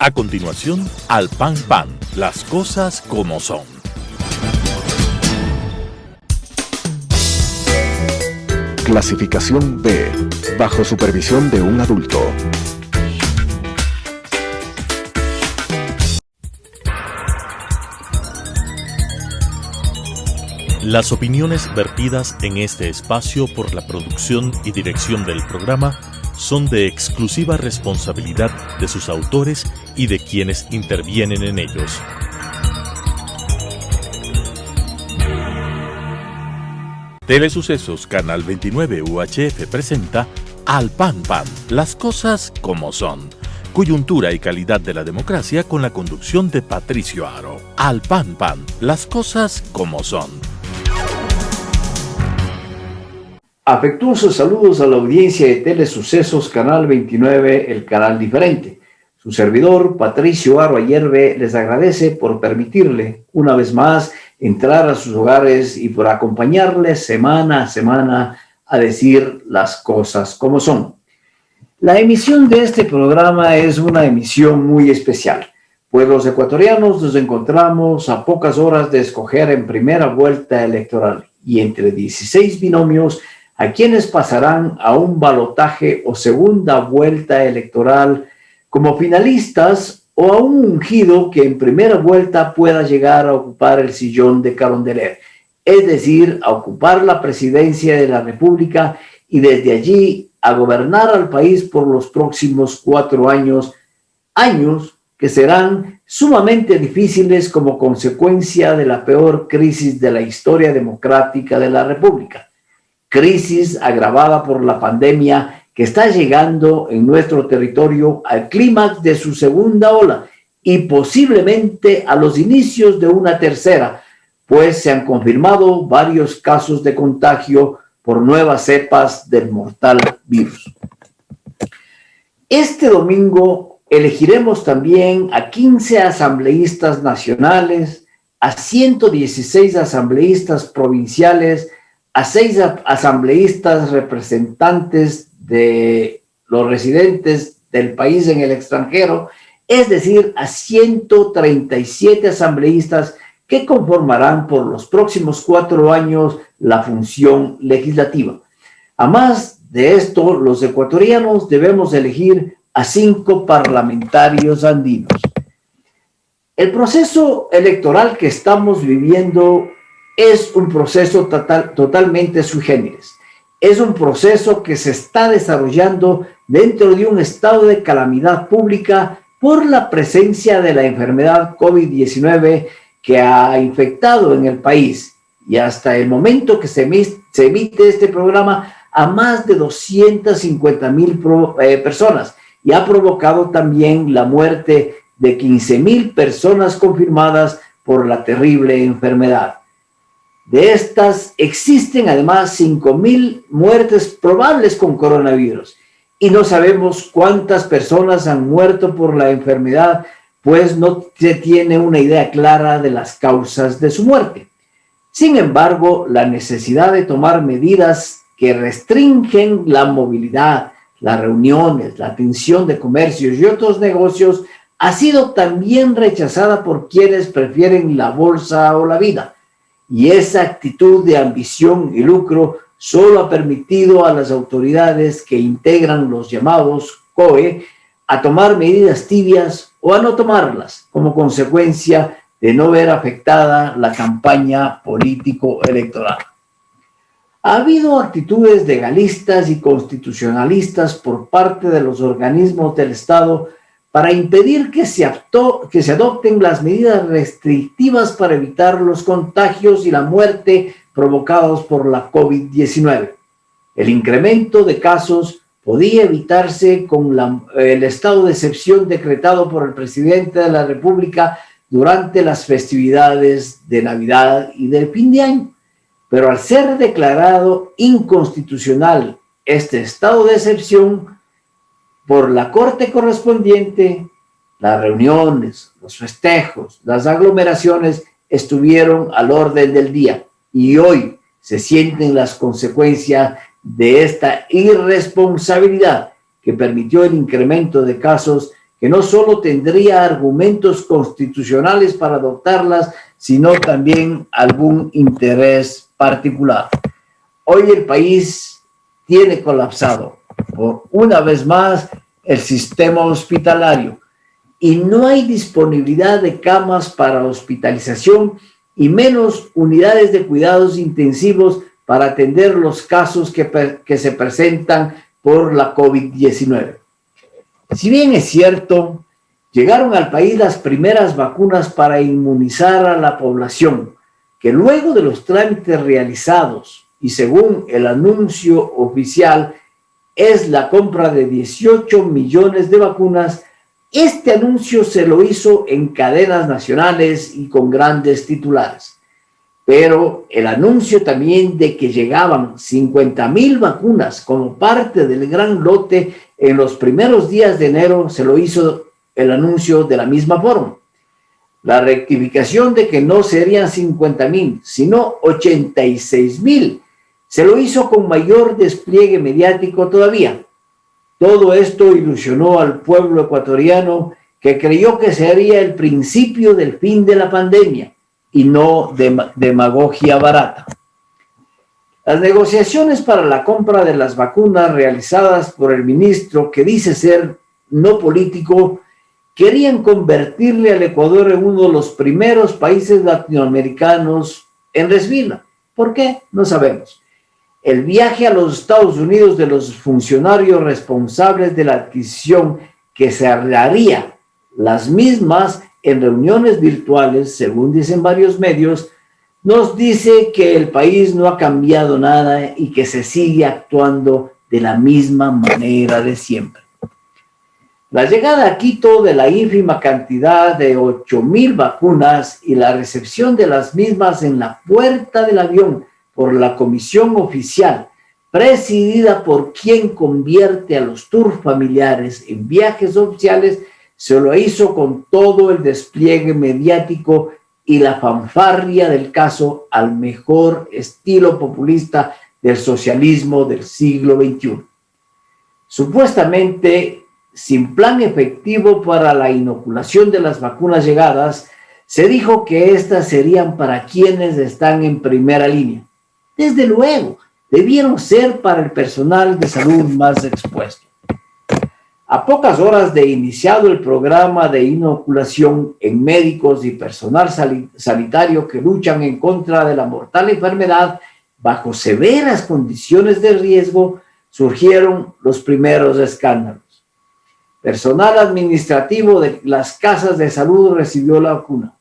A continuación, Al Pan Pan, las cosas como son. Clasificación B, bajo supervisión de un adulto. Las opiniones vertidas en este espacio por la producción y dirección del programa son de exclusiva responsabilidad de sus autores y de quienes intervienen en ellos. Telesucesos Canal 29 UHF presenta Al Pan Pan, las cosas como son. Coyuntura y calidad de la democracia con la conducción de Patricio Aro. Al Pan Pan, las cosas como son. Afectuosos saludos a la audiencia de Telesucesos Canal 29, el canal diferente. Su servidor, Patricio Aro Ayerbe, les agradece por permitirle, una vez más, entrar a sus hogares y por acompañarles semana a semana a decir las cosas como son. La emisión de este programa es una emisión muy especial, pues los ecuatorianos nos encontramos a pocas horas de escoger en primera vuelta electoral y entre 16 binomios a quienes pasarán a un balotaje o segunda vuelta electoral como finalistas o a un ungido que en primera vuelta pueda llegar a ocupar el sillón de Carondelet, es decir, a ocupar la presidencia de la República y desde allí a gobernar al país por los próximos 4 años que serán sumamente difíciles como consecuencia de la peor crisis de la historia democrática de la República. Crisis agravada por la pandemia que está llegando en nuestro territorio al clímax de su segunda ola y posiblemente a los inicios de una tercera, pues se han confirmado varios casos de contagio por nuevas cepas del mortal virus. Este domingo elegiremos también a 15 asambleístas nacionales, a 116 asambleístas provinciales, a 6 asambleístas representantes de los residentes del país en el extranjero, es decir, a 137 asambleístas que conformarán por los próximos 4 años la función legislativa. A más de esto, los ecuatorianos debemos elegir a 5 parlamentarios andinos. El proceso electoral que estamos viviendo es un proceso totalmente sui generis. Es un proceso que se está desarrollando dentro de un estado de calamidad pública por la presencia de la enfermedad COVID-19 que ha infectado en el país y hasta el momento que se emite este programa a más de 250,000 personas y ha provocado también la muerte de 15,000 personas confirmadas por la terrible enfermedad. De estas existen además 5,000 muertes probables con coronavirus y no sabemos cuántas personas han muerto por la enfermedad, pues no se tiene una idea clara de las causas de su muerte. Sin embargo, la necesidad de tomar medidas que restringen la movilidad, las reuniones, la atención de comercios y otros negocios ha sido también rechazada por quienes prefieren la bolsa o la vida. Y esa actitud de ambición y lucro solo ha permitido a las autoridades que integran los llamados COE a tomar medidas tibias o a no tomarlas como consecuencia de no ver afectada la campaña político-electoral. Ha habido actitudes legalistas y constitucionalistas por parte de los organismos del Estado para impedir que se adopten las medidas restrictivas para evitar los contagios y la muerte provocados por la COVID-19. El incremento de casos podía evitarse con el estado de excepción decretado por el presidente de la República durante las festividades de Navidad y del fin de año. Pero al ser declarado inconstitucional este estado de excepción, por la corte correspondiente, las reuniones, los festejos, las aglomeraciones estuvieron al orden del día y hoy se sienten las consecuencias de esta irresponsabilidad que permitió el incremento de casos que no solo tendría argumentos constitucionales para adoptarlas, sino también algún interés particular. Hoy el país tiene colapsado por una vez más el sistema hospitalario y no hay disponibilidad de camas para hospitalización y menos unidades de cuidados intensivos para atender los casos que se presentan por la COVID-19. Si bien es cierto, llegaron al país las primeras vacunas para inmunizar a la población, que luego de los trámites realizados y según el anuncio oficial es la compra de 18 millones de vacunas, este anuncio se lo hizo en cadenas nacionales y con grandes titulares. Pero el anuncio también de que llegaban 50,000 vacunas como parte del gran lote en los primeros días de enero se lo hizo el anuncio de la misma forma. La rectificación de que no serían 50,000, sino 86,000, se lo hizo con mayor despliegue mediático todavía. Todo esto ilusionó al pueblo ecuatoriano que creyó que sería el principio del fin de la pandemia y no demagogia barata. Las negociaciones para la compra de las vacunas realizadas por el ministro, que dice ser no político, querían convertirle al Ecuador en uno de los primeros países latinoamericanos en recibirla. ¿Por qué? No sabemos. El viaje a los Estados Unidos de los funcionarios responsables de la adquisición, que se haría las mismas en reuniones virtuales, según dicen varios medios, nos dice que el país no ha cambiado nada y que se sigue actuando de la misma manera de siempre. La llegada a Quito de la ínfima cantidad de 8,000 vacunas y la recepción de las mismas en la puerta del avión por la comisión oficial, presidida por quien convierte a los tours familiares en viajes oficiales, se lo hizo con todo el despliegue mediático y la fanfarria del caso al mejor estilo populista del socialismo del siglo XXI. Supuestamente, sin plan efectivo para la inoculación de las vacunas llegadas, se dijo que estas serían para quienes están en primera línea. Desde luego, debieron ser para el personal de salud más expuesto. A pocas horas de iniciado el programa de inoculación en médicos y personal sanitario que luchan en contra de la mortal enfermedad bajo severas condiciones de riesgo, surgieron los primeros escándalos. Personal administrativo de las casas de salud recibió la vacuna,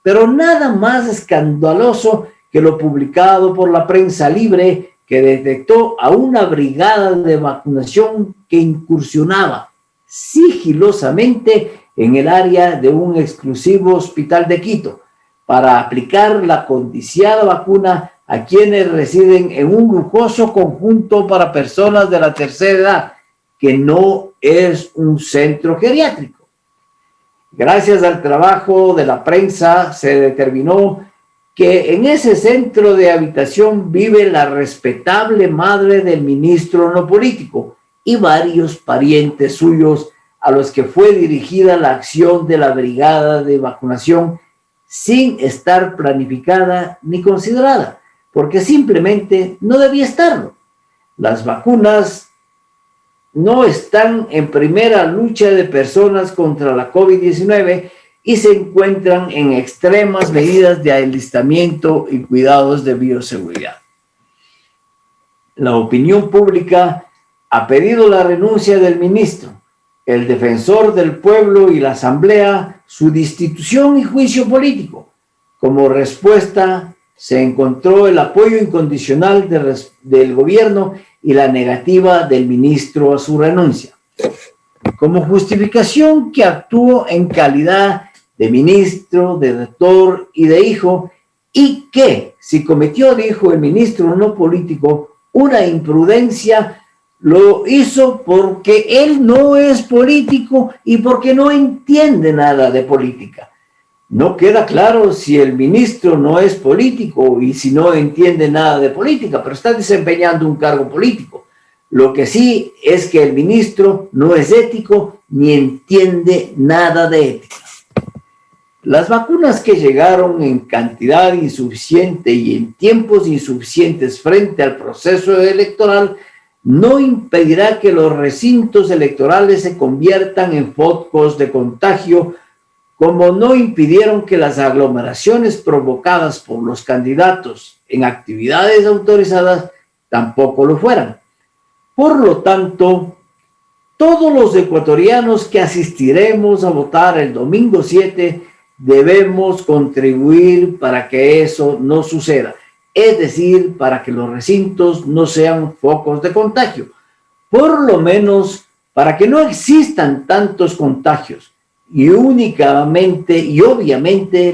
pero nada más escandaloso que lo publicado por la prensa libre, que detectó a una brigada de vacunación que incursionaba sigilosamente en el área de un exclusivo hospital de Quito para aplicar la codiciada vacuna a quienes residen en un lujoso conjunto para personas de la tercera edad, que no es un centro geriátrico. Gracias al trabajo de la prensa se determinó que en ese centro de habitación vive la respetable madre del ministro no político y varios parientes suyos a los que fue dirigida la acción de la brigada de vacunación sin estar planificada ni considerada, porque simplemente no debía estarlo. Las vacunas no están en primera lucha de personas contra la COVID-19 y se encuentran en extremas medidas de alistamiento y cuidados de bioseguridad. La opinión pública ha pedido la renuncia del ministro, el defensor del pueblo y la asamblea, su destitución y juicio político. Como respuesta, se encontró el apoyo incondicional del gobierno y la negativa del ministro a su renuncia. Como justificación que actuó en calidad de ministro, de rector y de hijo, y que si cometió, dijo el ministro no político, una imprudencia, lo hizo porque él no es político y porque no entiende nada de política. No queda claro si el ministro no es político y si no entiende nada de política, pero está desempeñando un cargo político. Lo que sí es que el ministro no es ético ni entiende nada de ética. Las vacunas que llegaron en cantidad insuficiente y en tiempos insuficientes frente al proceso electoral no impedirá que los recintos electorales se conviertan en focos de contagio, como no impidieron que las aglomeraciones provocadas por los candidatos en actividades autorizadas tampoco lo fueran. Por lo tanto, todos los ecuatorianos que asistiremos a votar el domingo 7 debemos contribuir para que eso no suceda, es decir, para que los recintos no sean focos de contagio, por lo menos para que no existan tantos contagios. Y obviamente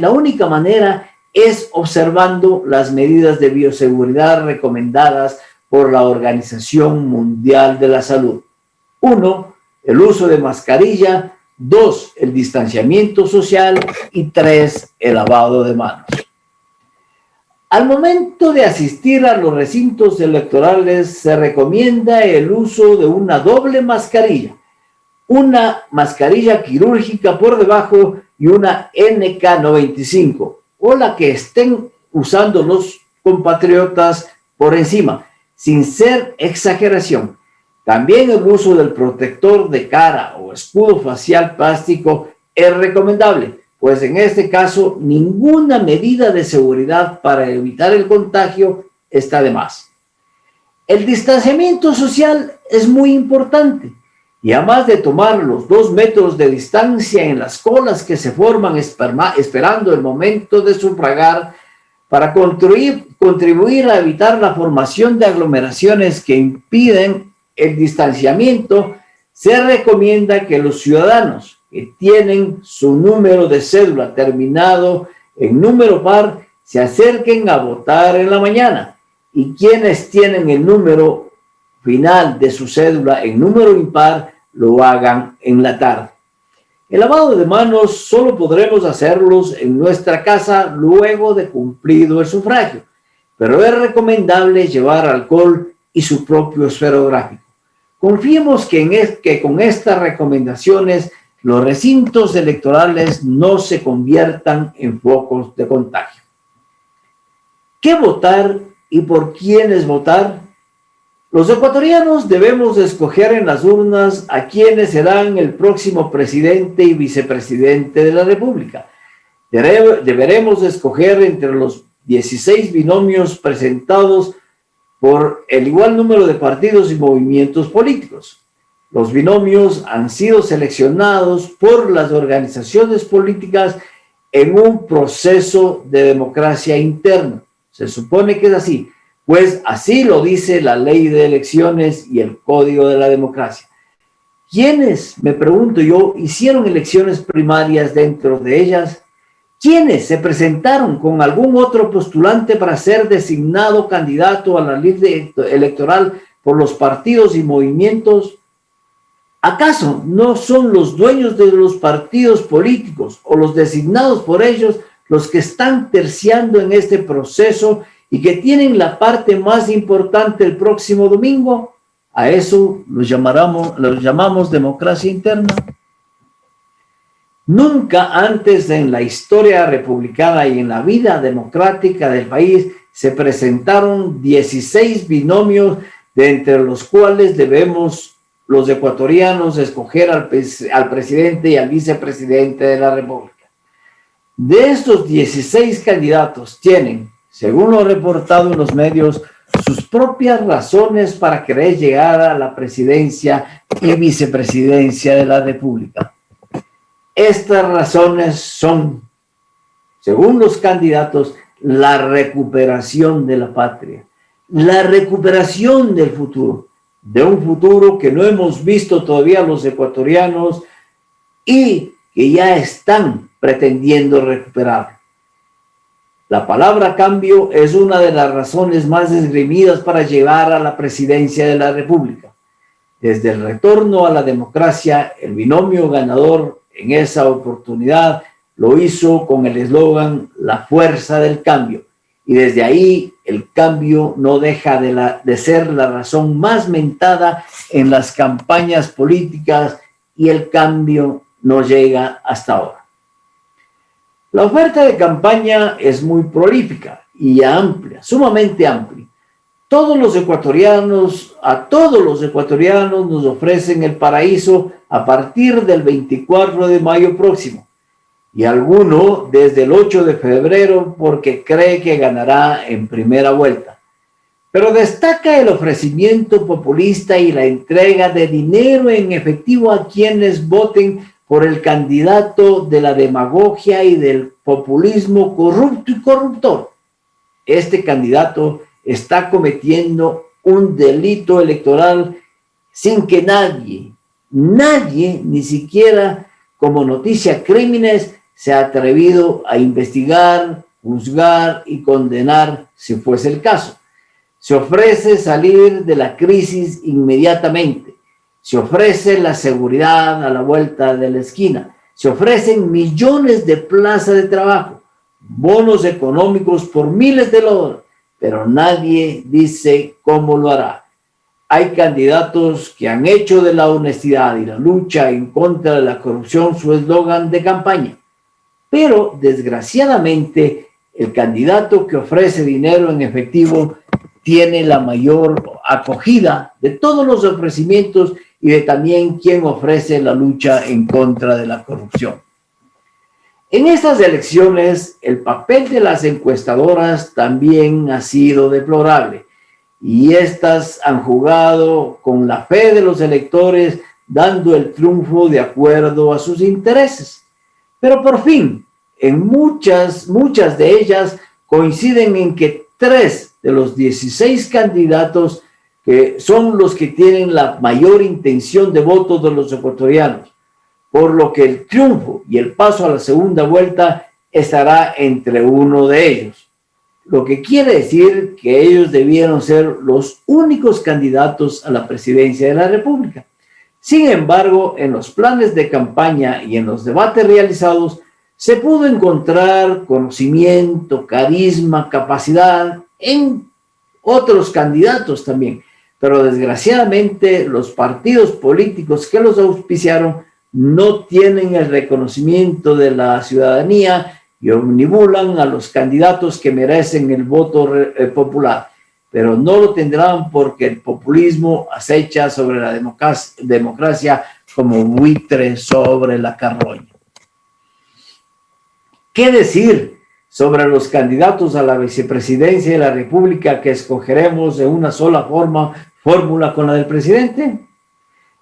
la única manera es observando las medidas de bioseguridad recomendadas por la Organización Mundial de la Salud. 1. El uso de mascarilla. 2. El distanciamiento social. Y 3. El lavado de manos. Al momento de asistir a los recintos electorales se recomienda el uso de una doble mascarilla, una mascarilla quirúrgica por debajo y una NK95, o la que estén usando los compatriotas por encima, sin ser exageración. También el uso del protector de cara o escudo facial plástico es recomendable, pues en este caso ninguna medida de seguridad para evitar el contagio está de más. El distanciamiento social es muy importante. Y además de tomar los 2 metros de distancia en las colas que se forman esperando el momento de sufragar, para contribuir a evitar la formación de aglomeraciones que impiden el distanciamiento, se recomienda que los ciudadanos que tienen su número de cédula terminado en número par se acerquen a votar en la mañana, y quienes tienen el número final de su cédula en número impar lo hagan en la tarde. El lavado de manos solo podremos hacerlos en nuestra casa luego de cumplido el sufragio, pero es recomendable llevar alcohol y su propio esferográfico. Confiemos que con estas recomendaciones los recintos electorales no se conviertan en focos de contagio. ¿Qué votar y por quiénes votar? Los ecuatorianos debemos escoger en las urnas a quienes serán el próximo presidente y vicepresidente de la República. Deberemos escoger entre los 16 binomios presentados por el igual número de partidos y movimientos políticos. Los binomios han sido seleccionados por las organizaciones políticas en un proceso de democracia interna. Se supone que es así, pues así lo dice la ley de elecciones y el código de la democracia. ¿Quiénes, me pregunto yo, hicieron elecciones primarias dentro de ellas? ¿Quiénes se presentaron con algún otro postulante para ser designado candidato a la lista electoral por los partidos y movimientos? ¿Acaso no son los dueños de los partidos políticos o los designados por ellos los que están terciando en este proceso y que tienen la parte más importante el próximo domingo? A eso los llamamos democracia interna. Nunca antes en la historia republicana y en la vida democrática del país se presentaron 16 binomios, de entre los cuales debemos los ecuatorianos escoger al presidente y al vicepresidente de la República. De estos 16 candidatos tienen, según lo reportado en los medios, sus propias razones para querer llegar a la presidencia y vicepresidencia de la República. Estas razones son, según los candidatos, la recuperación de la patria, la recuperación del futuro, de un futuro que no hemos visto todavía los ecuatorianos y que ya están pretendiendo recuperar. La palabra cambio es una de las razones más esgrimidas para llegar a la presidencia de la República. Desde el retorno a la democracia, el binomio ganador en esa oportunidad lo hizo con el eslogan "La fuerza del cambio", y desde ahí el cambio no deja de ser la razón más mentada en las campañas políticas y el cambio no llega hasta ahora. La oferta de campaña es muy prolífica y amplia, sumamente amplia. A todos los ecuatorianos nos ofrecen el paraíso a partir del 24 de mayo próximo y alguno desde el 8 de febrero porque cree que ganará en primera vuelta. Pero destaca el ofrecimiento populista y la entrega de dinero en efectivo a quienes voten por el candidato de la demagogia y del populismo corrupto y corruptor. Este candidato está cometiendo un delito electoral sin que nadie, ni siquiera como noticia crímenes, se ha atrevido a investigar, juzgar y condenar si fuese el caso. Se ofrece salir de la crisis inmediatamente. Se ofrece la seguridad a la vuelta de la esquina. Se ofrecen millones de plazas de trabajo, bonos económicos por miles de dólares, pero nadie dice cómo lo hará. Hay candidatos que han hecho de la honestidad y la lucha en contra de la corrupción su eslogan de campaña. Pero, desgraciadamente, el candidato que ofrece dinero en efectivo tiene la mayor acogida de todos los ofrecimientos y de también quien ofrece la lucha en contra de la corrupción. En estas elecciones, el papel de las encuestadoras también ha sido deplorable y estas han jugado con la fe de los electores, dando el triunfo de acuerdo a sus intereses. Pero por fin, en muchas de ellas coinciden en que 3 de los 16 candidatos que son los que tienen la mayor intención de voto de los ecuatorianos, por lo que el triunfo y el paso a la segunda vuelta estará entre uno de ellos. Lo que quiere decir que ellos debieron ser los únicos candidatos a la presidencia de la República. Sin embargo, en los planes de campaña y en los debates realizados, se pudo encontrar conocimiento, carisma, capacidad en otros candidatos también. Pero desgraciadamente los partidos políticos que los auspiciaron no tienen el reconocimiento de la ciudadanía y omnibulan a los candidatos que merecen el voto popular, pero no lo tendrán porque el populismo acecha sobre la democracia como buitre sobre la carroña. ¿Qué decir sobre los candidatos a la vicepresidencia de la República que escogeremos de una sola fórmula con la del presidente?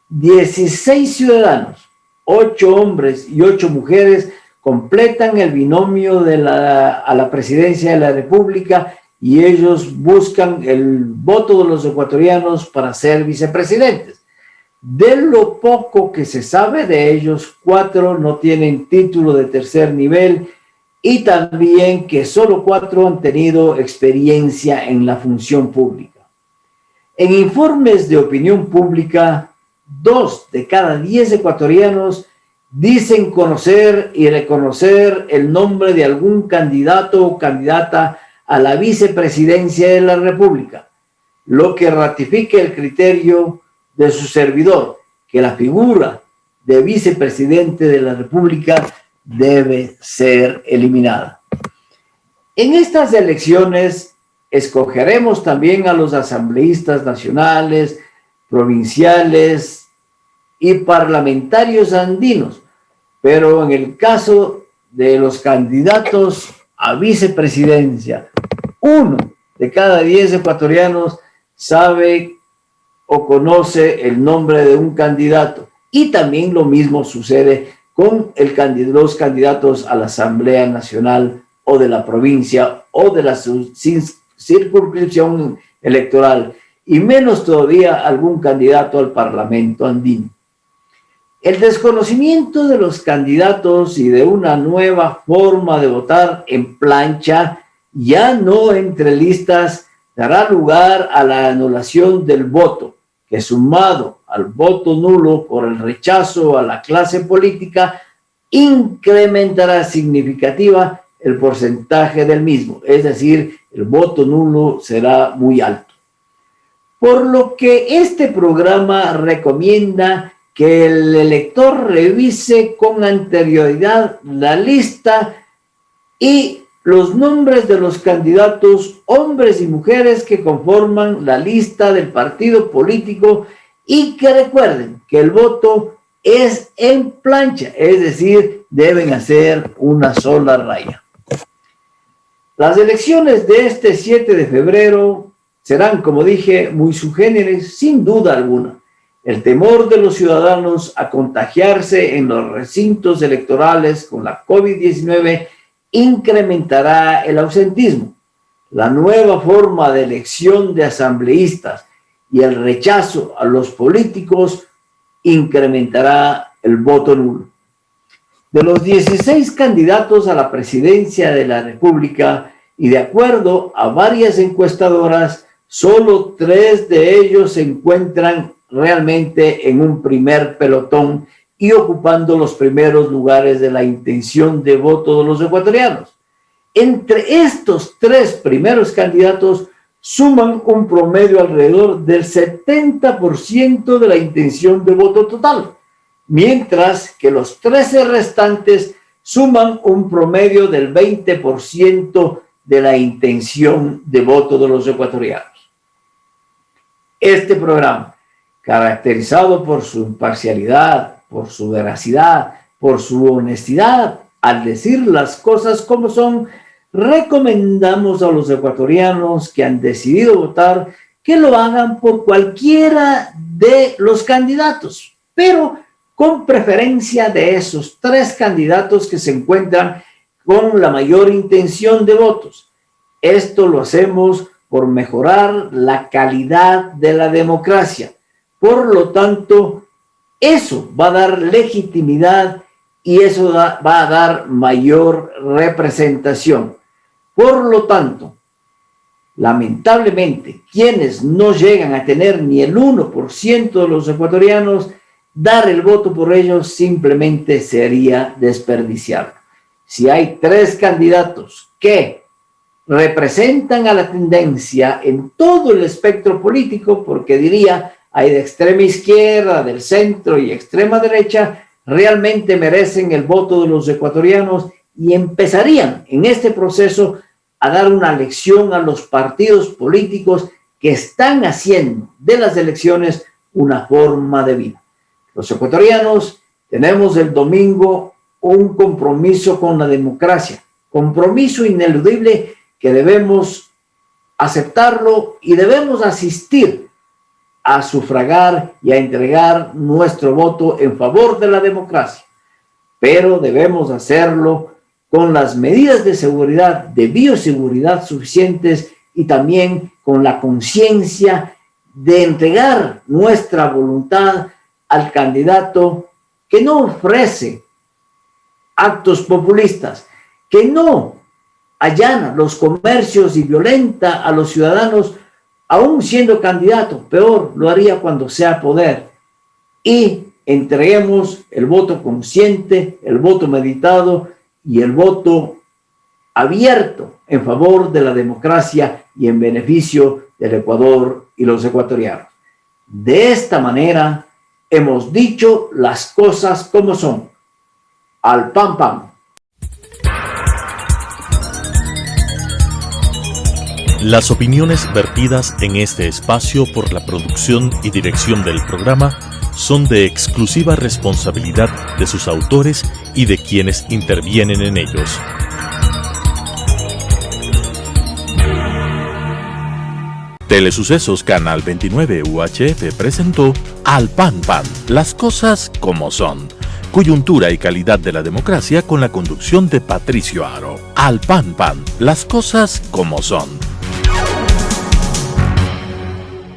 16 ciudadanos, 8 hombres y 8 mujeres completan el binomio a la presidencia de la República y ellos buscan el voto de los ecuatorianos para ser vicepresidentes. De lo poco que se sabe de ellos, 4 no tienen título de tercer nivel y también que solo 4 han tenido experiencia en la función pública. En informes de opinión pública, 2 de cada 10 ecuatorianos dicen conocer y reconocer el nombre de algún candidato o candidata a la vicepresidencia de la República, lo que ratifica el criterio de su servidor, que la figura de vicepresidente de la República debe ser eliminada. En estas elecciones escogeremos también a los asambleístas nacionales, provinciales y parlamentarios andinos, pero en el caso de los candidatos a vicepresidencia, 1 de cada 10 ecuatorianos sabe o conoce el nombre de un candidato, y también lo mismo sucede con los candidatos a la Asamblea Nacional o de la provincia o de la circunscripción electoral, y menos todavía algún candidato al Parlamento andino. El desconocimiento de los candidatos y de una nueva forma de votar en plancha, ya no entre listas, dará lugar a la anulación del voto, que sumado al voto nulo por el rechazo a la clase política, incrementará significativa el porcentaje del mismo, es decir, el voto nulo será muy alto. Por lo que este programa recomienda que el elector revise con anterioridad la lista y los nombres de los candidatos, hombres y mujeres que conforman la lista del partido político, y que recuerden que el voto es en plancha, es decir, deben hacer una sola raya. Las elecciones de este 7 de febrero serán, como dije, muy subgéneres, sin duda alguna. El temor de los ciudadanos a contagiarse en los recintos electorales con la COVID-19 incrementará el ausentismo. La nueva forma de elección de asambleístas y el rechazo a los políticos incrementará el voto nulo. De los 16 candidatos a la presidencia de la República, y de acuerdo a varias encuestadoras, solo 3 de ellos se encuentran realmente en un primer pelotón y ocupando los primeros lugares de la intención de voto de los ecuatorianos. Entre estos 3 primeros candidatos suman un promedio alrededor del 70% de la intención de voto total, mientras que los 13 restantes suman un promedio del 20% de la intención de voto de los ecuatorianos. Este programa, caracterizado por su imparcialidad, por su veracidad, por su honestidad, al decir las cosas como son, recomendamos a los ecuatorianos que han decidido votar que lo hagan por cualquiera de los candidatos, pero con preferencia de esos 3 candidatos que se encuentran con la mayor intención de votos. Esto lo hacemos por mejorar la calidad de la democracia. Por lo tanto, eso va a dar legitimidad y eso va a dar mayor representación. Por lo tanto, lamentablemente, quienes no llegan a tener ni el 1% de los ecuatorianos, dar el voto por ellos simplemente sería desperdiciarlo. Si hay 3 candidatos que representan a la tendencia en todo el espectro político, porque diría, hay de extrema izquierda, del centro y extrema derecha, realmente merecen el voto de los ecuatorianos y empezarían en este proceso a dar una lección a los partidos políticos que están haciendo de las elecciones una forma de vida. Los ecuatorianos tenemos el domingo un compromiso con la democracia, compromiso ineludible que debemos aceptarlo y debemos asistir a sufragar y a entregar nuestro voto en favor de la democracia. Pero debemos hacerlo con las medidas de seguridad, de bioseguridad suficientes y también con la conciencia de entregar nuestra voluntad al candidato que no ofrece actos populistas, que no allana los comercios y violenta a los ciudadanos, aún siendo candidato. Peor lo haría cuando sea poder. Y entreguemos el voto consciente, el voto meditado y el voto abierto en favor de la democracia y en beneficio del Ecuador y los ecuatorianos. De esta manera hemos dicho las cosas como son. Al pan pan. Las opiniones vertidas en este espacio por la producción y dirección del programa son de exclusiva responsabilidad de sus autores y de quienes intervienen en ellos. Telesucesos Canal 29 UHF presentó Al Pan Pan, las cosas como son. Coyuntura y calidad de la democracia con la conducción de Patricio Aro. Al Pan Pan, las cosas como son.